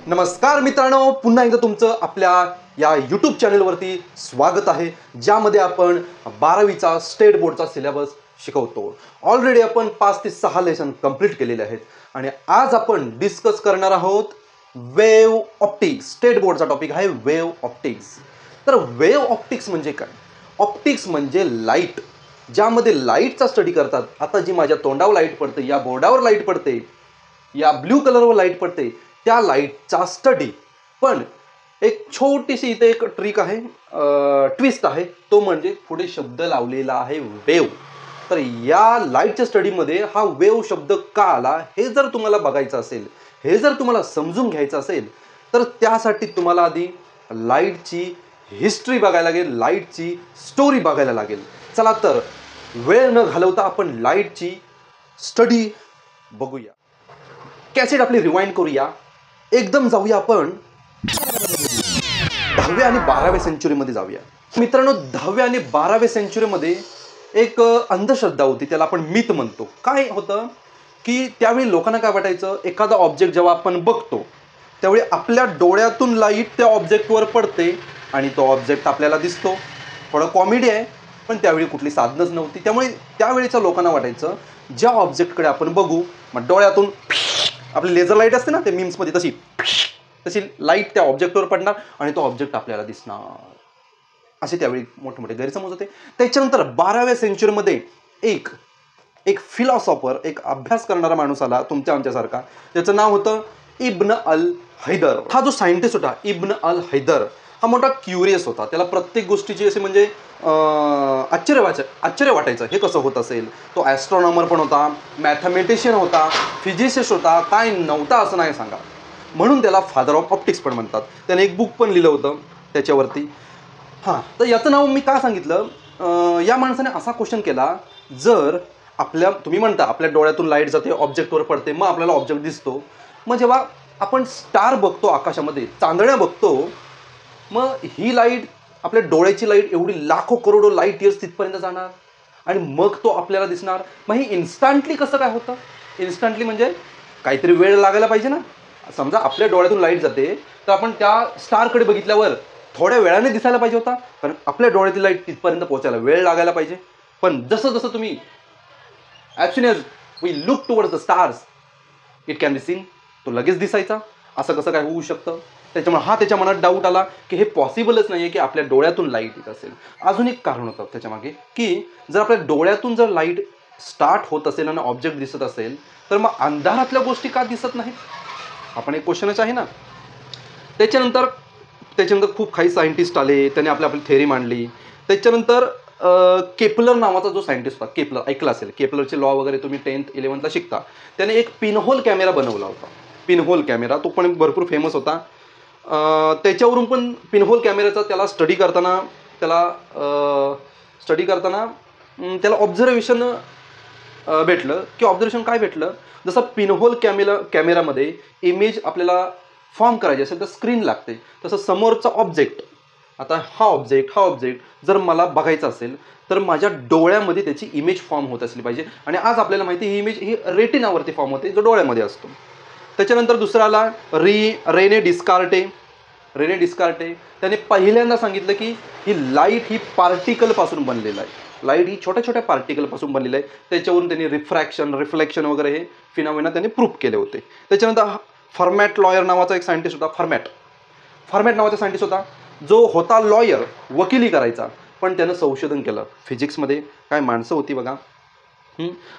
नमस्कार मित्रांनो, पुन्हा एकदा तुमचं आपल्या या यूट्यूब चॅनलवरती स्वागत आहे, ज्यामध्ये आपण 12वीचा स्टेट बोर्डचा सिलेबस शिकवतो। ऑलरेडी आपण 5 ते 6 लेसन कंप्लीट केलेले आहेत आणि आज आपण डिस्कस करणार आहोत वेव्ह ऑप्टिक्स। स्टेट बोर्डचा टॉपिक आहे वेव्ह ऑप्टिक्स। तर वेव्ह ऑप्टिक्स म्हणजे काय? ऑप्टिक्स म्हणजे लाईट, ज्यामध्ये लाईटचा स्टडी करतात। आता जी माझ्या तोंडावर लाईट पडते, या बोर्डावर लाईट पडते, या ब्लू कलरवर लाईट पडते, त्या लाईटचा स्टडी। पण एक छोटीशी इथे एक ट्रिक आहे, ट्विस्ट आहे, तो म्हणजे पुढे शब्द लावलेला आहे वेव्ह। तर या लाईटच्या स्टडीमध्ये हा वेव्ह शब्द का आला हे जर तुम्हाला बघायचं असेल, हे जर तुम्हाला समजून घ्यायचं असेल, तर त्यासाठी तुम्हाला आधी लाईटची हिस्ट्री बघायला लागेल, लाईटची स्टोरी बघायला लागेल। चला तर वेळ न घालवता आपण लाईटची स्टडी बघूया। कॅसेट आपली रिवाइंड करूया, एकदम जाऊया आपण 10व्या आणि 12व्या सेंचुरीमध्ये जाऊया। मित्रांनो, 10व्या आणि 12व्या सेंचुरीमध्ये एक अंधश्रद्धा होती, त्याला आपण मिथ म्हणतो। काय होतं की त्यावेळी लोकांना काय वाटायचं, एखादा ऑब्जेक्ट जेव्हा आपण बघतो त्यावेळी आपल्या डोळ्यातून लाईट त्या ऑब्जेक्टवर पडते आणि तो ऑब्जेक्ट आपल्याला दिसतो। थोडं कॉमेडी आहे, पण त्यावेळी कुठली साधनच नव्हती, त्यामुळे त्यावेळीच्या लोकांना वाटायचं ज्या ऑब्जेक्टकडे आपण बघू, मग डोळ्यातून आपली लेझर लाईट असते ना, ते मीम्समध्ये तशी लाईट त्या ऑब्जेक्टवर पडणार आणि तो ऑब्जेक्ट आपल्याला दिसणार, असे त्यावेळी मोठे मोठे गैरसमज होते। त्याच्यानंतर 12व्या सेंचुरीमध्ये एक फिलॉसॉफर, एक अभ्यास करणारा माणूस आला, तुमच्या आमच्यासारखा। त्याचं नाव होतं इब्न अल हैदर। हा जो सायंटिस्ट होता इब्न अल हैदर, हा मोठा क्युरियस होता। त्याला प्रत्येक गोष्टीची असे म्हणजे आश्चर्य वाटायचं, हे कसं होत असेल। तो ॲस्ट्रॉनॉमर पण होता, मॅथमॅटिशियन होता, फिजिसिस्ट होता, काय नव्हता असं नाही सांगा। म्हणून त्याला फादर ऑफ ऑप्टिक्स पण म्हणतात। त्याने एक बुक पण लिहिलं होतं त्याच्यावरती। हां, तर याचं नाव मी का सांगितलं, या माणसाने असा क्वेश्चन केला, जर तुम्ही म्हणता आपल्या डोळ्यातून लाईट जाते, ऑब्जेक्टवर पडते, मग आपल्याला ऑब्जेक्ट दिसतो, मग जेव्हा आपण स्टार बघतो आकाशामध्ये, चांदण्या बघतो, मग ही लाईट, आपल्या डोळ्याची लाईट एवढी लाखो करोडो लाईट इयर्स तिथपर्यंत जाणार आणि मग तो आपल्याला दिसणार। मग ही इन्स्टंटली कसं काय होतं? इन्स्टंटली म्हणजे काहीतरी वेळ लागायला पाहिजे ना। समजा आपल्या डोळ्यातून लाईट जाते, तर आपण त्या स्टारकडे बघितल्यावर थोड्या वेळाने दिसायला पाहिजे होता, कारण आपल्या डोळ्यातील लाईट तिथपर्यंत पोहोचायला वेळ लागायला पाहिजे। पण जसं जसं तुम्ही as soon as we look towards the stars it can be seen, तो लगेच दिसायचा। असं कसं काय होऊ शकतं? त्याच्यामुळे त्याच्या मनात डाऊट आला की हे पॉसिबलच नाही आहे की आपल्या डोळ्यातून लाईट येत असेल। अजून एक कारण होतं त्याच्यामागे, की जर आपल्या डोळ्यातून जर लाईट स्टार्ट होत असेल आणि ऑब्जेक्ट दिसत असेल, तर मग अंधारातल्या गोष्टी का दिसत नाहीत? आपण एक क्वेश्चनच आहे ना। त्याच्यानंतर खूप काही सायंटिस्ट आले, त्याने आपली थेअरी मांडली। त्याच्यानंतर केपलर नावाचा जो सायंटिस्ट होता, केपलर ऐकलं असेल, केपलरचे लॉ वगैरे तुम्ही 10th 11th शिकता, त्याने एक पिनहोल कॅमेरा बनवला होता। पिनहोल कॅमेरा, तो पण भरपूर फेमस होता। त्याच्यावरून पण पिनहोल कॅमेऱ्याचा त्याला स्टडी करताना त्याला ऑब्झर्वेशन भेटलं, की ऑब्झर्वेशन काय भेटलं, जसं पिनहोल कॅमेरामध्ये इमेज आपल्याला फॉर्म करायची असेल तर स्क्रीन लागते, तसं समोरचा ऑब्जेक्ट, आता हा ऑब्जेक्ट जर मला बघायचा असेल तर माझ्या डोळ्यामध्ये त्याची इमेज फॉर्म होत असली पाहिजे। आणि आज आपल्याला माहिती आहे ही इमेज ही रेटिनावरती फॉर्म होते, जो डोळ्यामध्ये असतो। त्याच्यानंतर दुसरा आला रेने डिस्कार्टे। त्याने पहिल्यांदा सांगितलं की ही लाईट ही पार्टिकलपासून बनलेलं आहे, लाईट ही छोट्या छोट्या पार्टिकलपासून बनलेलं आहे। त्याच्यावरून त्यांनी रिफ्लेक्शन वगैरे हे फिनॉमिना त्यांनी प्रूव्ह केले होते। त्याच्यानंतर फर्मॅट लॉयर नावाचा एक सायंटिस्ट होता, फर्मॅट नावाचा सायंटिस्ट होता, जो होता लॉयर, वकिली करायचा, पण त्यानं संशोधन केलं फिजिक्समध्ये। काय माणसं होती बघा।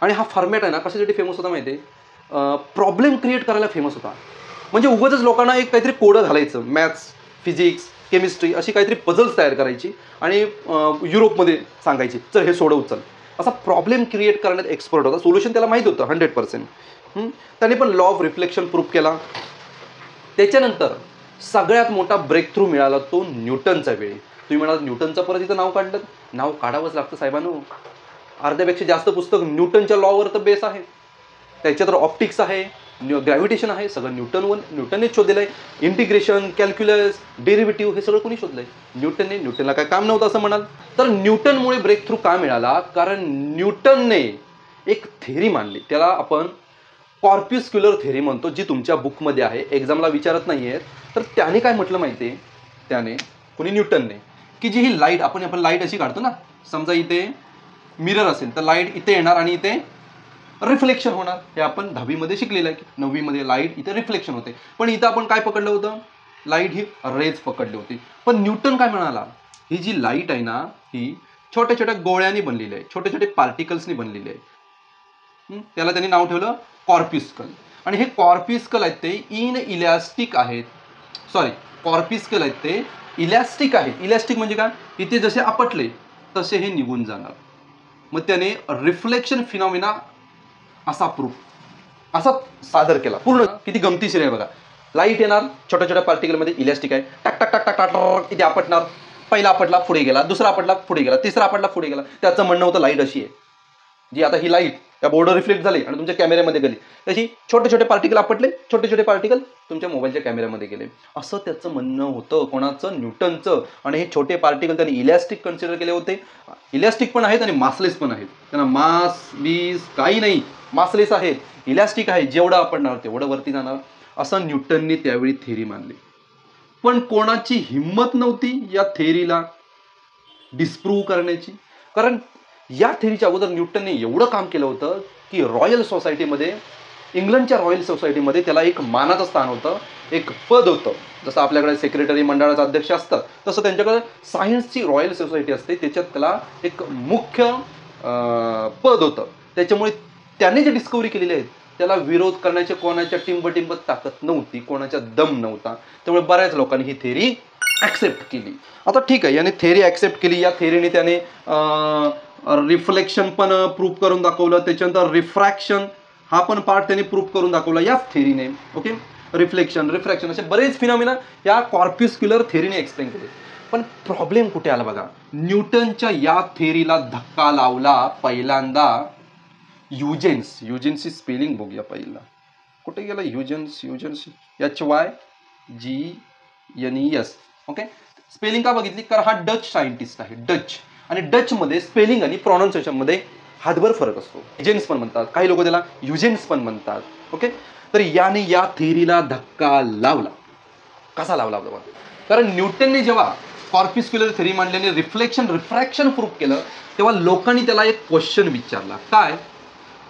आणि हा फर्मॅट आहे ना, कशासाठी फेमस होता माहिती आहे? प्रॉब्लेम क्रिएट करायला फेमस होता। म्हणजे उगाचच लोकांना एक काहीतरी कोडं घालायचं, मॅथ्स, फिजिक्स, केमिस्ट्री अशी काहीतरी पझल्स तयार करायची आणि युरोपमध्ये सांगायची, चल हे सोडव चल, असा प्रॉब्लेम क्रिएट करण्यात एक्सपर्ट होता। सोल्युशन त्याला माहीत होतं 100%। त्याने पण लॉ ऑफ रिफ्लेक्शन प्रूव्ह केला। त्याच्यानंतर सगळ्यात मोठा ब्रेक थ्रू मिळाला तो न्यूटनच्या वेळी। तुम्ही म्हणाल न्यूटनचं परत इथं नाव काढलं, नाव काढावंच लागतं साहेबांनो। अर्ध्यापेक्षा जास्त पुस्तक न्यूटनच्या लॉवर तर बेस आहे, त्याच्यात ऑप्टिक्स आहे, ग्रॅव्हिटेशन आहे, सगळं न्यूटननेच शोधलेलं आहे। इंटिग्रेशन, कॅल्क्युलस, डेरिव्हेटिव्ह हे सगळं कोणी शोधलंय? न्यूटनला काय काम नव्हतं असं म्हणाल तर? न्यूटनमुळे ब्रेक थ्रू का मिळाला? कारण न्यूटनने एक थेअरी मांडली, त्याला आपण कॉर्प्युस्क्युलर थेरी म्हणतो, जी तुमच्या बुकमध्ये आहे, एक्झामला विचारत नाही आहेत. तर त्याने काय म्हटलं माहिती आहे, त्याने कोणी न्यूटनने, की जी ही लाईट आपण लाईट अशी काढतो ना, समजा इथे मिरर असेल तर लाईट इथे येणार आणि इथे रिफ्लेक्शन होणार. हे आपण 10वीमध्ये शिकलेलं आहे की 9वीमध्ये लाईट इथे रिफ्लेक्शन होते. पण इथं आपण काय पकडलं होतं, लाईट ही रेज पकडली होती. पण न्यूटन काय म्हणाला, ही जी लाईट आहे ना, ही छोट्या छोट्या गोळ्यांनी बनलेली आहे, छोटे छोटे पार्टिकल्सनी बनलेली आहे. त्याला त्यांनी नाव ठेवलं कॉर्प्युस्कल. आणि हे कॉर्प्युस्कल आहेत ते इनइलॅस्टिक आहेत. सॉरी, कॉर्प्युस्कल आहेत ते इलॅस्टिक आहेत. इलॅस्टिक म्हणजे काय, इथे जसे आपटले तसे हे निघून जाणार. मग त्याने रिफ्लेक्शन फिनॉमिना असा प्रूफ असा सादर केला. पूर्ण किती गमतीशीर आहे बघा. लाईट येणार छोट्या छोट्या पार्टिकलमध्ये, इलॅस्टिक आहे, टाक टाक टाक टाक टाक इथे आपटणार. पहिला आपटला पुढे गेला, दुसरा आपटला पुढे गेला, तिसरा आपटला पुढे गेला. त्याचं म्हणणं होतं लाईट अशी आहे, जी आता ही लाईट त्या बोर्डवर रिफ्लेक्ट झाली आणि तुमच्या कॅमेऱ्यामध्ये गेली, तशी छोटे छोटे पार्टिकल आपटले, छोटे छोटे पार्टिकल तुमच्या मोबाईलच्या कॅमेऱ्यामध्ये गेले, असं त्याचं म्हणणं होतं. कोणाचं, न्यूटनचं. आणि हे छोटे पार्टिकल त्यांनी इलॅस्टिक कन्सिडर केले होते. इलॅस्टिक पण आहेत आणि मासलेस पण आहेत. त्यांना मास बीस काही नाही, मासलेस आहेत, इलॅस्टिक आहे, जेवढं आपटणार तेवढं वरती जाणार, असं न्यूटनने त्यावेळी थेरी मानली. पण कोणाची हिंमत नव्हती या थेरीला डिस्प्रूव्ह करण्याची. कारण या थेरीच्या अगोदर न्यूटनने एवढं काम केलं होतं की रॉयल सोसायटीमध्ये, इंग्लंडच्या रॉयल सोसायटीमध्ये त्याला एक मानाचं स्थान होतं, एक पद होतं. जसं आपल्याकडे सेक्रेटरी मंडळाचा अध्यक्ष असतात, तसं त्यांच्याकडे सायन्सची रॉयल सोसायटी असते, त्याच्यात त्याला एक मुख्य पद होतं. त्याच्यामुळे त्याने जे डिस्कवरी केलेली आहेत त्याला विरोध करण्याचे कोणाच्या टिंबटिंबत ताकद नव्हती, कोणाच्या दम नव्हता. त्यामुळे बऱ्याच लोकांनी ही थेरी ॲक्सेप्ट केली. आता ठीक आहे, याने थेरी ॲक्सेप्ट केली. या थेरीने त्याने रिफ्लेक्शन पण प्रूव्ह करून दाखवलं. त्याच्यानंतर रिफ्रॅक्शन हा पण पार्ट त्याने प्रूव्ह करून दाखवला याच थेरीने. ओके, रिफ्लेक्शन, रिफ्रॅक्शन असे बरेच फिनॉमिना या कॉर्प्युस्क्युलर थेरीने एक्सप्लेन केले. पण प्रॉब्लेम कुठे आला बघा, न्यूटनच्या या थेरीला धक्का लावला पहिल्यांदा ह्युजेन्स. ह्युजेन्सची स्पेलिंग बघूया पहिला. कुठे गेला ह्युजेन्स, HYGENES. ओके, स्पेलिंग का बघितली, कारण हा डच सायंटिस्ट आहे, डच. आणि डचमध्ये स्पेलिंग आणि प्रोनाऊन्सिएशनमध्ये हातभर फरक असतो. ह्युजेन्स पण म्हणतात, काही लोक त्याला ह्युजेन्स पण म्हणतात. ओके, तर याने या थेरीला धक्का लावला. कसा लावला बाबा, कारण न्यूटनने जेव्हा कॉर्प्युस्क्युलर थेरी मांडल्याने रिफ्लेक्शन रिफ्रॅक्शन प्रूव्ह केलं, तेव्हा लोकांनी त्याला एक क्वेश्चन विचारला. काय,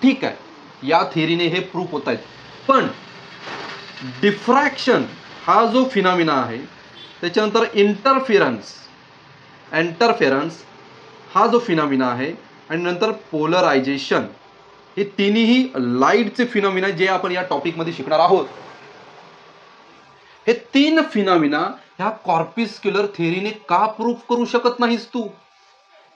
ठीक आहे, या थेरीने हे प्रूव्ह होत आहेत, पण डिफ्रॅक्शन हा जो फिनॉमिना आहे, त्याच्यानंतर इंटरफेरन्स हा जो फिनॉमिना आहे, आणि नंतर पोलरायझेशन, हे तिन्ही लाईटचे फिनॉमिना जे आपण या टॉपिकमध्ये शिकणार आहोत, हे 3 फिनॉमिना ह्या कॉर्प्युस्क्युलर थेरीने का प्रूव्ह करू शकत नाहीस तू.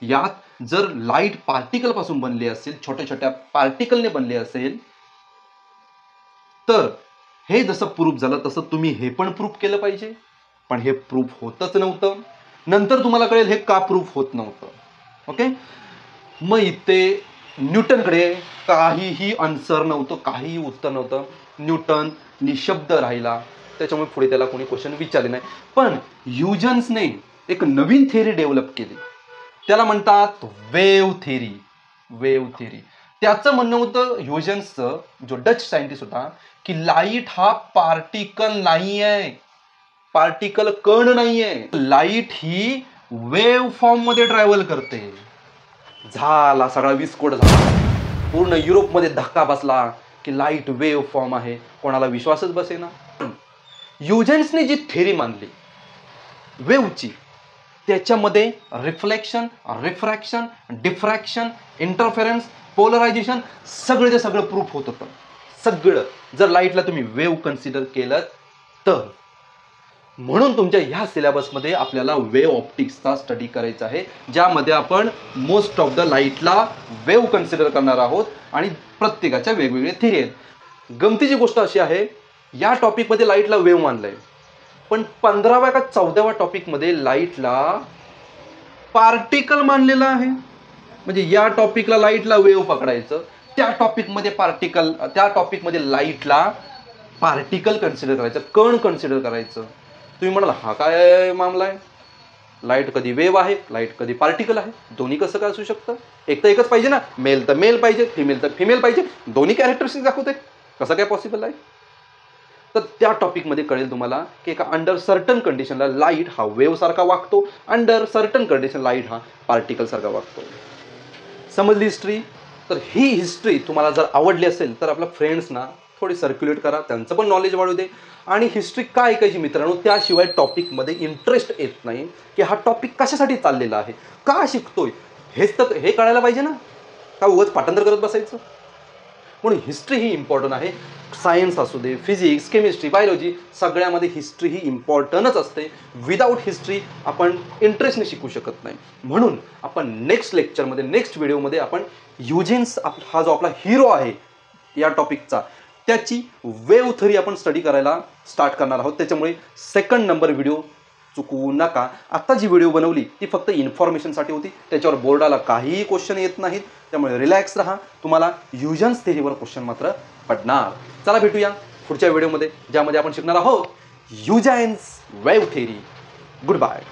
यात जर लाईट पार्टिकल पासून बनली असेल, छोट्या छोट्या पार्टिकलने बनले असेल, तर हे जसं प्रूव्ह झालं तसं तुम्ही हे पण प्रूव्ह केलं पाहिजे. पण हे प्रूव्ह होतच नव्हतं. नंतर तुम्हाला कळेल हे का प्रूव्ह होत नव्हतं. ओके, मग इथे न्यूटनकडे काहीही आन्सर नव्हतं, काहीही उत्तर नव्हतं. न्यूटन निशब्द राहिला. त्याच्यामुळे पुढे त्याला कोणी क्वेश्चन विचारले नाही. पण ह्युजेन्सने एक नवीन थेरी डेव्हलप केली, त्याला म्हणतात वेव्ह थेरी. वेव्ह थेरी, त्याचं म्हणणं होतं ह्युजेन्सचं, जो डच सायंटिस्ट होता, की लाईट हा पार्टिकल नाही आहे, पार्टिकल कण नाही आहे, लाईट ही वेव्ह फॉर्म मध्ये ट्रॅव्हल करते. झाला सगळा विस्फोट झाला. पूर्ण युरोपमध्ये धक्का बसला की लाईट वेव्ह फॉर्म आहे. कोणाला विश्वासच बसेना. ह्युजेन्सने जी थेरी मांडली वेव्हची, त्याच्यामध्ये reflection, refraction, diffraction, interference, polarisation सगळं सगळं प्रूफ होत होतं. सगळं, जर लाईटला तुम्ही वेव्ह कन्सिडर केलं तर. म्हणून तुमच्या ह्या सिलेबसमध्ये आपल्याला वेव्ह ऑप्टिक्सचा स्टडी करायचा आहे, ज्यामध्ये आपण मोस्ट ऑफ द लाईटला वेव्ह कन्सिडर करणार आहोत आणि प्रत्येकाच्या वेगवेगळे थेरी आहेत. गमतीची गोष्ट अशी आहे, या टॉपिकमध्ये लाईटला वेव्ह मानलंय, पण 15व्या का 14व्या टॉपिकमध्ये लाईटला पार्टिकल मानलेला आहे. म्हणजे या टॉपिकला लाईटला वेव्ह पकडायचं, त्या टॉपिकमध्ये लाईटला पार्टिकल कन्सिडर करायचं, कण कन्सिडर करायचं. तुम्ही म्हणाल हा काय मामला आहे, लाईट कधी वेव्ह आहे, लाईट कधी पार्टिकल आहे, दोन्ही कसं काय असू शकतं. एक तर एकच पाहिजे ना, मेल तर मेल पाहिजे, फिमेल तर फिमेल पाहिजे, दोन्ही कॅरेक्टरिस्टिक दाखवते. कसं काय पॉसिबल आहे? तर त्या टॉपिकमध्ये कळेल तुम्हाला की एका अंडर सर्टन कंडिशनला लाईट हा वेव्हसारखा वागतो, अंडर सर्टन कंडिशन लाईट हा पार्टिकलसारखा वागतो. समजली हिस्ट्री? तर ही हिस्ट्री तुम्हाला जर आवडली असेल तर आपल्या फ्रेंड्सना थोडी सर्क्युलेट करा, त्यांचं पण नॉलेज वाढू दे. आणि हिस्ट्री का ऐकायची मित्रांनो? त्याशिवाय टॉपिकमध्ये इंटरेस्ट येत नाही की हा टॉपिक कशासाठी चाललेला आहे, का शिकतोय, हेच तर हे कळायला पाहिजे ना, का उगाच पाठांतर करत बसायचं. म्हणून हिस्ट्री ही इम्पॉर्टंट आहे. सायन्स असू दे, फिजिक्स, केमिस्ट्री, बायोलॉजी, सगळ्यामध्ये हिस्ट्री ही इम्पॉर्टंटच असते. विदाऊट हिस्ट्री आपण इंटरेस्टने शिकू शकत नाही. म्हणून आपण नेक्स्ट लेक्चरमध्ये, नेक्स्ट व्हिडिओमध्ये आपण ह्युजेन्स हा जो आपला हिरो आहे या टॉपिकचा, त्याची वेव्ह थेरी आपण स्टडी करायला स्टार्ट करणार आहोत. त्याच्यामुळे सेकंड नंबर व्हिडिओ चुकवू नका. आत्ता जी व्हिडिओ बनवली ती फक्त इन्फॉर्मेशनसाठी होती, त्याच्यावर बोर्डाला काहीही क्वेश्चन येत नाहीत. त्यामुळे रिलॅक्स राहा, तुम्हाला ह्युजेन्स थेरीवर क्वेश्चन मात्र पडणार. चला भेटूया पुढच्या व्हिडिओमध्ये, ज्यामध्ये आपण शिकणार आहोत Huygens wave theory. Good bye.